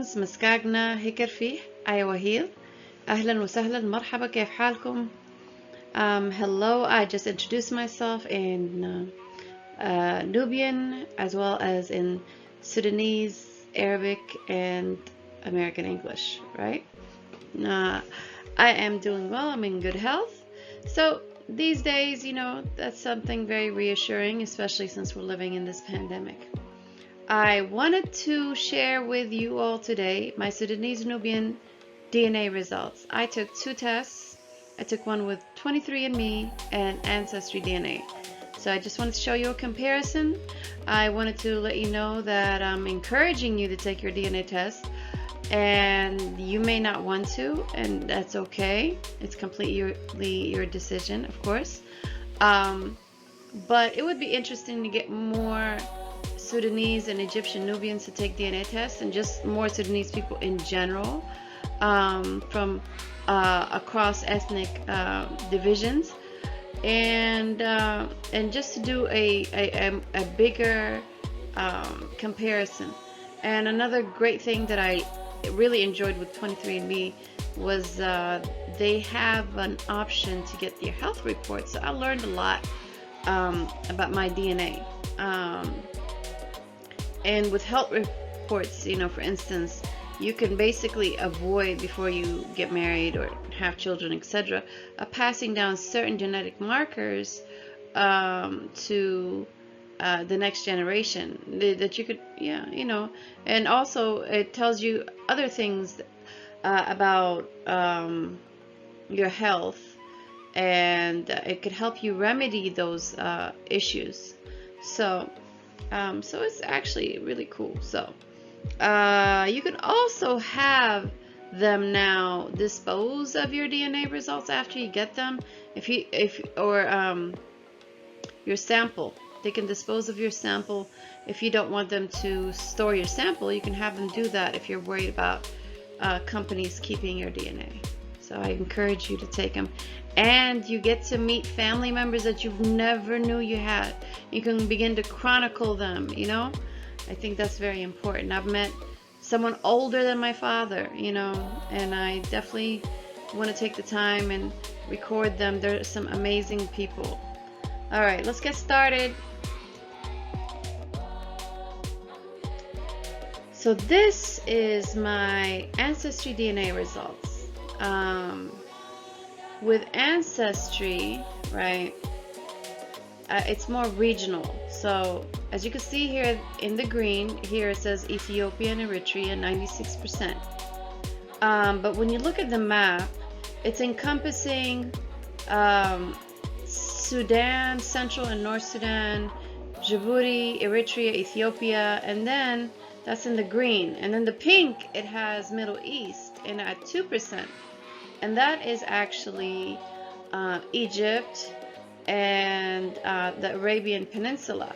Nubians مسكاجنا هيكر فيه أيوهيل أهلا وسهلا مرحبا كيف حالكم. Hello, I just introduced myself in Nubian as well as in Sudanese, Arabic, and American English, right? I am doing well, I'm in good health. So these days, that's something very reassuring, especially since we're living in this pandemic. I wanted to share with you all today my Sudanese-Nubian DNA results. I took 2 tests. I took one with 23andMe and Ancestry DNA. So I just wanted to show you a comparison. I wanted to let you know that I'm encouraging you to take your DNA test, and you may not want to, and that's okay. It's completely your decision, of course. But it would be interesting to get more Sudanese and Egyptian Nubians to take DNA tests, and just more Sudanese people in general from across ethnic divisions, and just to do a bigger comparison. And another great thing that I really enjoyed with 23andMe was they have an option to get your health report. So I learned a lot about my DNA. And with health reports, for instance, you can basically avoid, before you get married or have children, etc., passing down certain genetic markers to the next generation that you could, and also it tells you other things about your health, and it could help you remedy those issues. So it's actually really cool. So you can also have them now dispose of your DNA results after you get them. Your sample. They can dispose of your sample. If you don't want them to store your sample, you can have them do that if you're worried about companies keeping your DNA. So I encourage you to take them. And you get to meet family members that you never knew you had. You can begin to chronicle them, I think that's very important. I've met someone older than my father, and I definitely want to take the time and record them. They're some amazing people. All right, let's get started. So this is my Ancestry DNA results. With Ancestry, right, it's more regional. So as you can see here in the green, here it says Ethiopia and Eritrea, 96%. But when you look at the map, it's encompassing Sudan, Central and North Sudan, Djibouti, Eritrea, Ethiopia, and then that's in the green. And then the pink, it has Middle East, and at 2%. And that is actually Egypt and the Arabian Peninsula.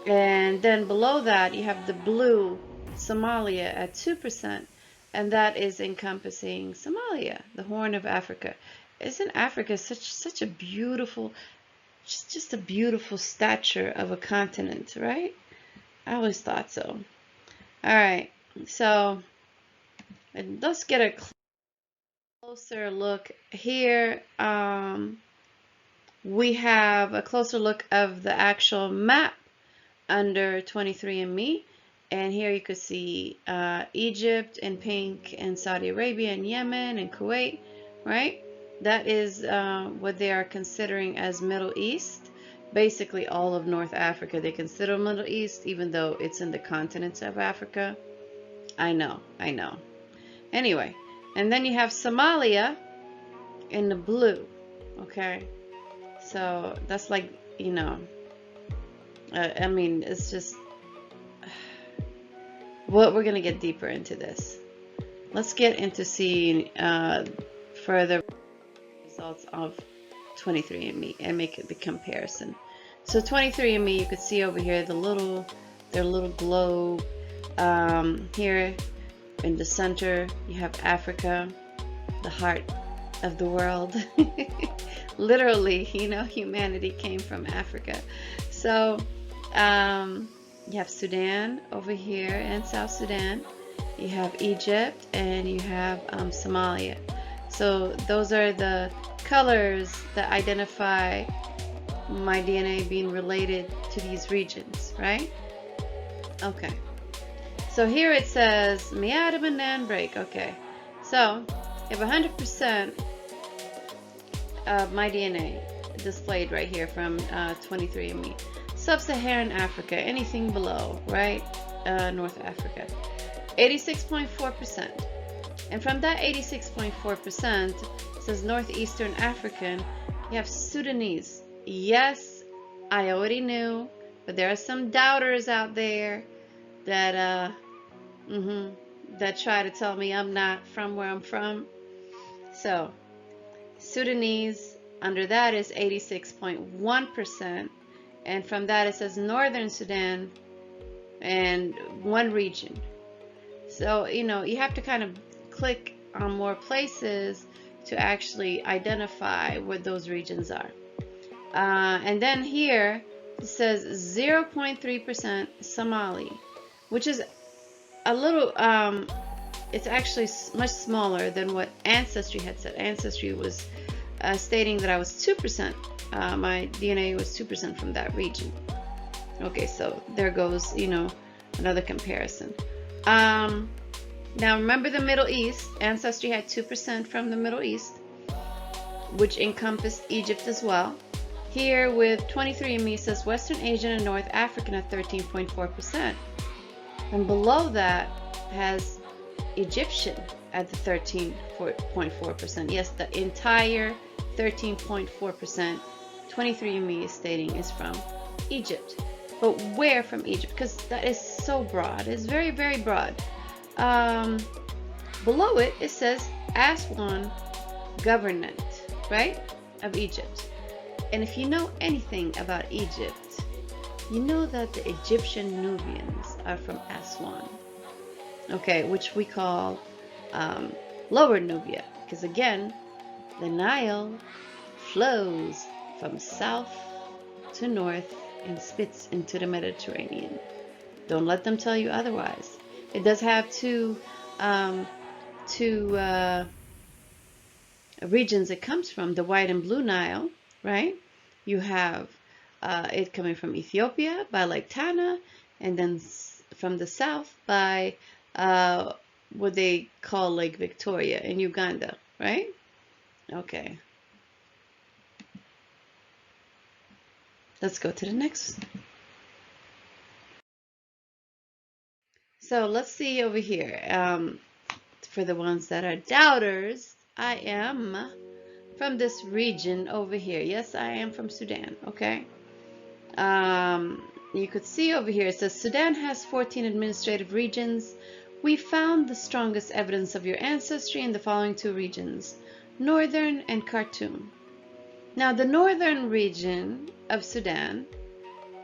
And then below that, you have the blue, Somalia, at 2%. And that is encompassing Somalia, the Horn of Africa. Isn't Africa such a beautiful, just a beautiful stature of a continent, right? I always thought so. All right, so let's get a closer look here. We have a closer look of the actual map under 23andMe, and here you could see Egypt in pink, and Saudi Arabia, and Yemen, and Kuwait, right? That is what they are considering as Middle East. Basically all of North Africa they consider Middle East, even though it's in the continent of Africa. I know. Anyway, and then you have Somalia in the blue. Okay, so that's like, I mean, it's just well, we're gonna get deeper into this. Let's get into seeing further results of 23andMe and make the comparison. So 23andMe, you could see over here their little globe. Here in the center you have Africa, the heart of the world. Literally, humanity came from Africa. So you have Sudan over here and South Sudan, you have Egypt, and you have Somalia. So those are the colors that identify my DNA being related to these regions, right? Okay. So here it says Miata Banana break. Okay. So if 100% of my DNA displayed right here from 23andMe, Sub-Saharan Africa, anything below, right? North Africa, 86.4%. And from that 86.4%, it says Northeastern African, you have Sudanese. Yes, I already knew, but there are some doubters out there that that try to tell me I'm not from where I'm from. So Sudanese, under that is 86.1%, and from that it says Northern Sudan and one region. So you have to kind of click on more places to actually identify what those regions are. And then here it says 0.3% Somali, which is a little it's actually much smaller than what Ancestry had said. Ancestry was stating that I was 2%. My DNA was 2% from that region. Okay, so there goes, another comparison. Now remember the Middle East. Ancestry had 2% from the Middle East, which encompassed Egypt as well. Here with 23andMe says Western Asian and North African at 13.4%. And below that has Egyptian at the 13.4%. Yes, the entire 13.4%, 23andMe is stating is from Egypt. But where from Egypt? Because that is so broad. It's very, very broad. Below it, it says Aswan government, right, of Egypt. And if you know anything about Egypt, you know that the Egyptian Nubians are from Aswan, okay, which we call Lower Nubia, because again, the Nile flows from south to north and spits into the Mediterranean. Don't let them tell you otherwise. It does have two regions it comes from, the White and Blue Nile, right? You have it coming from Ethiopia by Lake Tana, and then from the south by what they call Lake Victoria in Uganda, right? Okay. Let's go to the next. So let's see over here. For the ones that are doubters, I am from this region over here. Yes, I am from Sudan, okay? You could see over here, it says Sudan has 14 administrative regions. We found the strongest evidence of your ancestry in the following two regions, Northern and Khartoum. Now, the northern region of Sudan,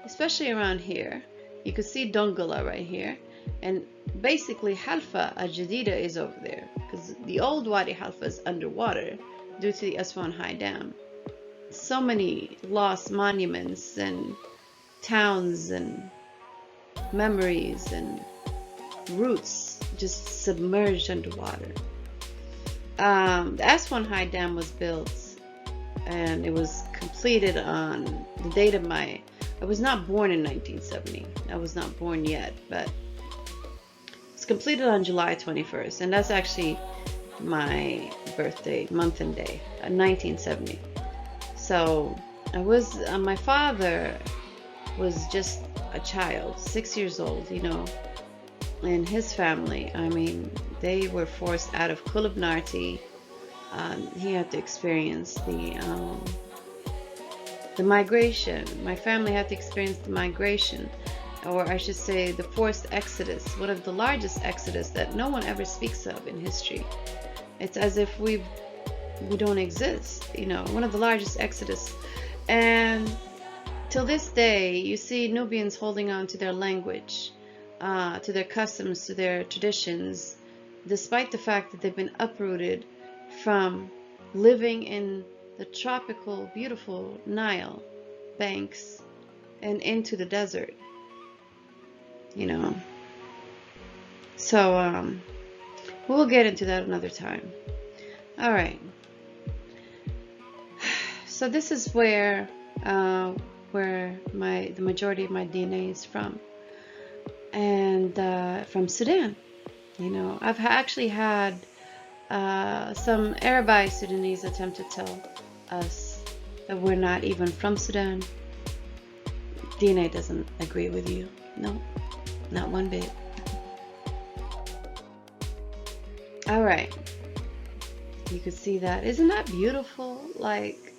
especially around here, you could see Dongola right here, and basically Halfa al-Jadida is over there, because the old Wadi Halfa is underwater due to the Aswan High Dam. So many lost monuments and towns and memories and roots just submerged underwater. The Aswan High Dam was built, and it was completed on the date of I was not born in 1970. I was not born yet, but it's completed on July 21st, and that's actually my birthday month and day, 1970. So I was, my father was just a child, 6 years old, and his family, I mean, they were forced out of Kulubnarti. He had to experience the migration. My family had to experience the migration, or I should say the forced exodus, one of the largest exodus that no one ever speaks of in history. It's as if we don't exist, one of the largest exodus. And till this day, you see Nubians holding on to their language, to their customs, to their traditions, despite the fact that they've been uprooted from living in the tropical, beautiful Nile banks and into the desert, So We'll get into that another time. All right. So this is where the majority of my DNA is from, and from Sudan. You know, I've actually had some Arabi Sudanese attempt to tell us that we're not even from Sudan. DNA doesn't agree with you. No, not one bit. All right. You could see that. Isn't that beautiful? Like,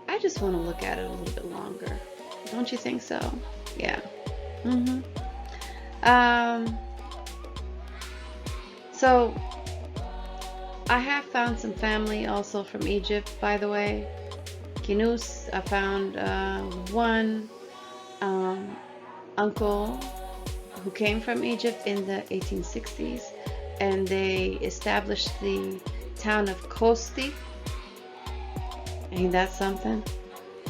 I just want to look at it a little bit longer. Don't you think so? Yeah. So I have found some family also from Egypt, by the way. Kinous, I found one uncle who came from Egypt in the 1860s, and they established the town of Kosti. Ain't that something?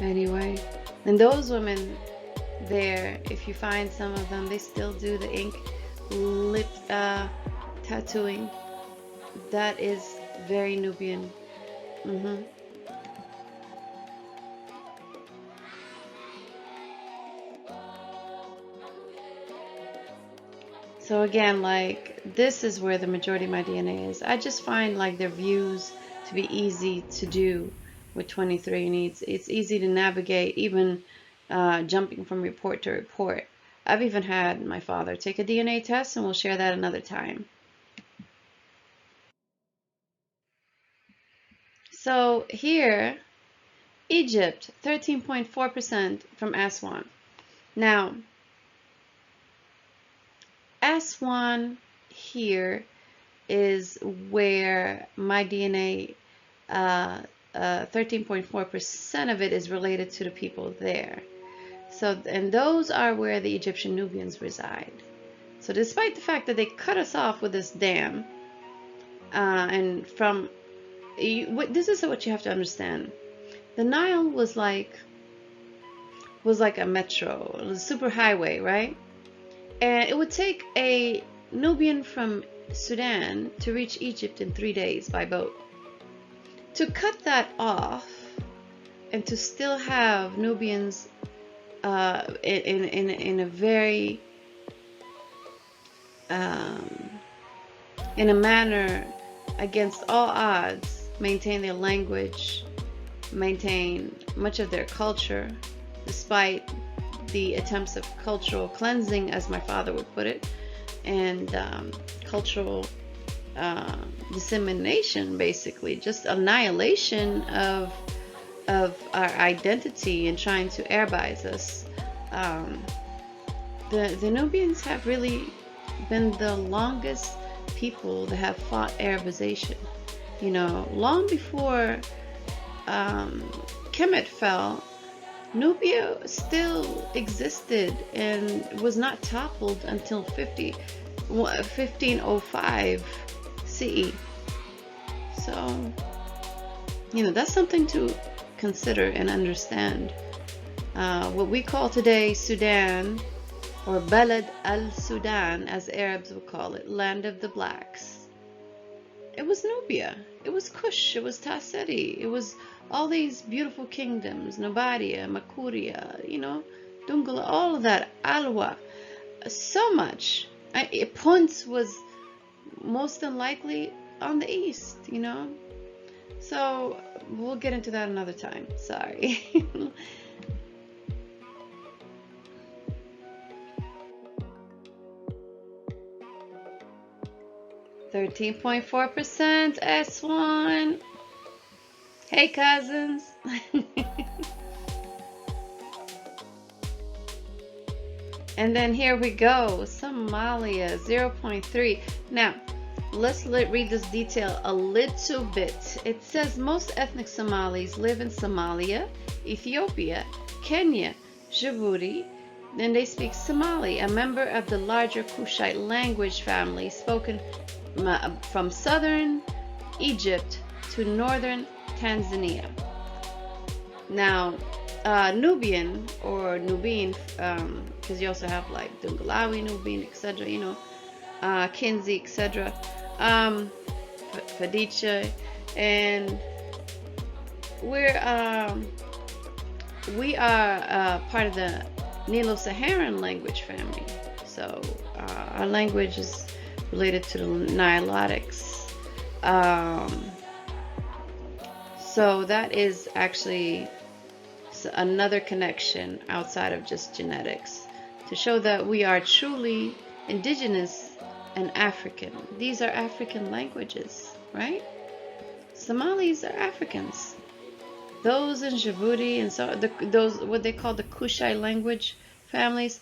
Anyway, and those women there, if you find some of them, they still do the ink lip tattooing. That is very Nubian. So again, like, this is where the majority of my DNA is. I just find like their views to be easy to do with 23andMe. It's easy to navigate, even jumping from report to report. I've even had my father take a DNA test, and we'll share that another time. So here, Egypt, 13.4% from Aswan. Now, Aswan here is where my DNA, 13.4% of it is related to the people there. So, and those are where the Egyptian Nubians reside. So despite the fact that they cut us off with this dam, and from, this is what you have to understand. The Nile was like a metro, a super highway, right? And it would take a Nubian from Sudan to reach Egypt in 3 days by boat. To cut that off and to still have Nubians in a very in a manner against all odds, maintain their language, maintain much of their culture, despite the attempts of cultural cleansing, as my father would put it, and cultural dissemination, basically just annihilation of our identity and trying to Arabize us. The Nubians have really been the longest people that have fought Arabization. You know, long before Kemet fell, Nubia still existed and was not toppled until 1505 CE. So, you know, that's something to consider and understand. What we call today Sudan, or Balad al-Sudan, as Arabs would call it, land of the blacks. It was Nubia, it was Kush, it was Tasseri, it was all these beautiful kingdoms, Nabaria, Makuria, you know, Dungala, all of that, Alwa, so much. Punt was most unlikely on the east, you know. So we'll get into that another time. Sorry. 13.4% S1. Hey, cousins. And then here we go, Somalia, 0.3. Now, let's read this detail a little bit. It says most ethnic Somalis live in Somalia, Ethiopia, Kenya, Djibouti. Then they speak Somali, a member of the larger Kushite language family spoken from southern Egypt to northern Tanzania. Now, Nubian or Nubian, because you also have like Dungalawi, Nubian, etc., you know, Kinzi, etc., Fadicha, and we're we are part of the Nilo-Saharan language family. So our language is related to the Nilotics. So that is actually another connection outside of just genetics to show that we are truly indigenous and African. These are African languages, right? Somalis are Africans. Those in Djibouti and so those what they call the Kushite language families,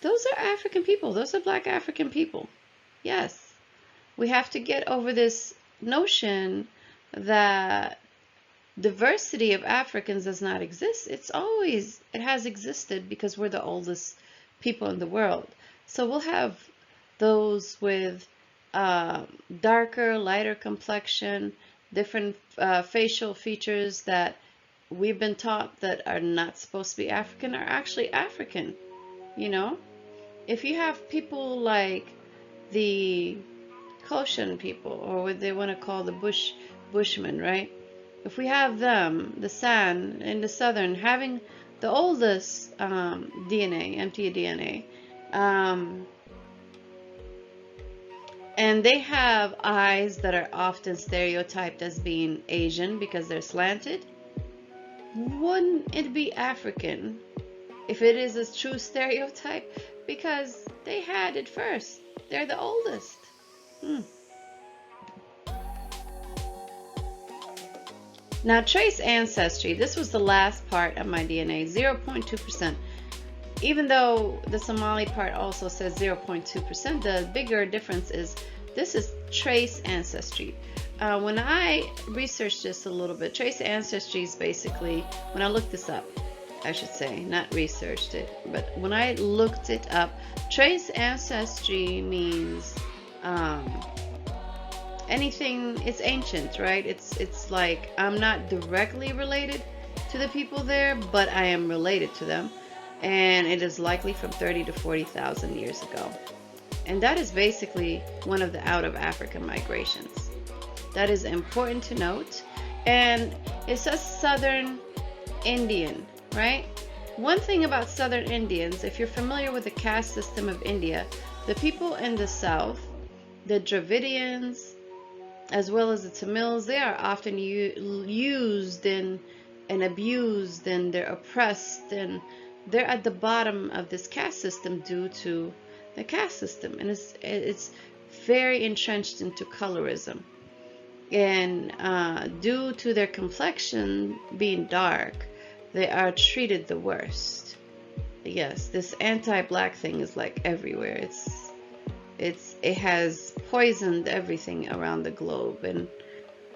those are African people. Those are black African people. Yes. We have to get over this notion that diversity of Africans does not exist. It has existed because we're the oldest people in the world. So we'll have those with darker, lighter complexion, different facial features that we've been taught that are not supposed to be African are actually African. You know, if you have people like the Koshan people, or what they want to call the Bushmen, right? If we have them, the San in the southern, having the oldest DNA, empty DNA, and they have eyes that are often stereotyped as being Asian because they're slanted, wouldn't it be African if it is a true stereotype? Because they had it first. They're the oldest. Now, trace ancestry. This was the last part of my DNA, 0.2%. Even though the Somali part also says 0.2%, the bigger difference is this is trace ancestry. When I researched this a little bit, trace ancestry is basically, when I looked this up, I should say, not researched it, but when I looked it up, trace ancestry means anything, it's ancient, right? It's like I'm not directly related to the people there, but I am related to them, and it is likely from 30 to 40,000 years ago. And that is basically one of the out of Africa migrations. That is important to note. And it says Southern Indian, right? One thing about Southern Indians, if you're familiar with the caste system of India, the people in the south, the Dravidians, as well as the Tamils, they are often used and abused, and they're oppressed, and they're at the bottom of this caste system due to the caste system, and it's very entrenched into colorism, and due to their complexion being dark, they are treated the worst. Yes, this anti-black thing is like everywhere. It has poisoned everything around the globe, and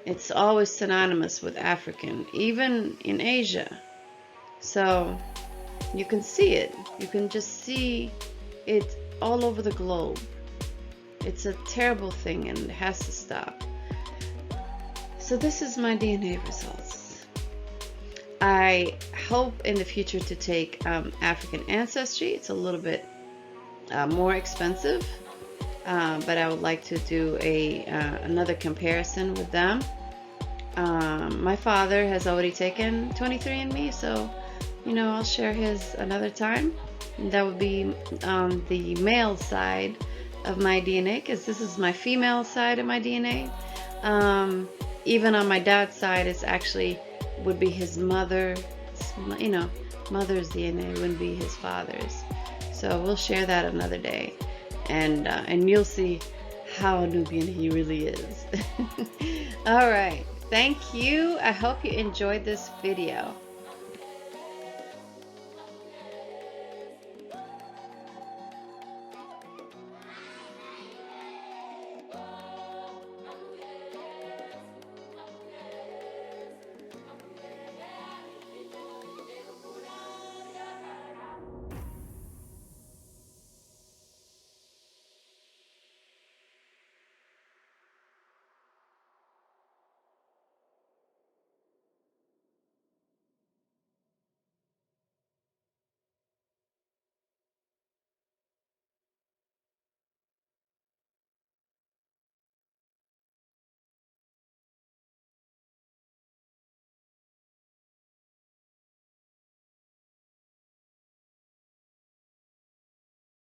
it's always synonymous with African, even in Asia. So you can see it. You can just see it all over the globe. It's a terrible thing, and it has to stop. So this is my DNA results. I hope in the future to take African ancestry. It's a little bit more expensive, but I would like to do another comparison with them. My father has already taken 23andMe, so I'll share his another time. And that would be the male side of my DNA, because this is my female side of my DNA. Even on my dad's side, it's actually would be his mother. Mother's DNA wouldn't be his father's. So we'll share that another day, and you'll see how Nubian he really is. All right, thank you. I hope you enjoyed this video.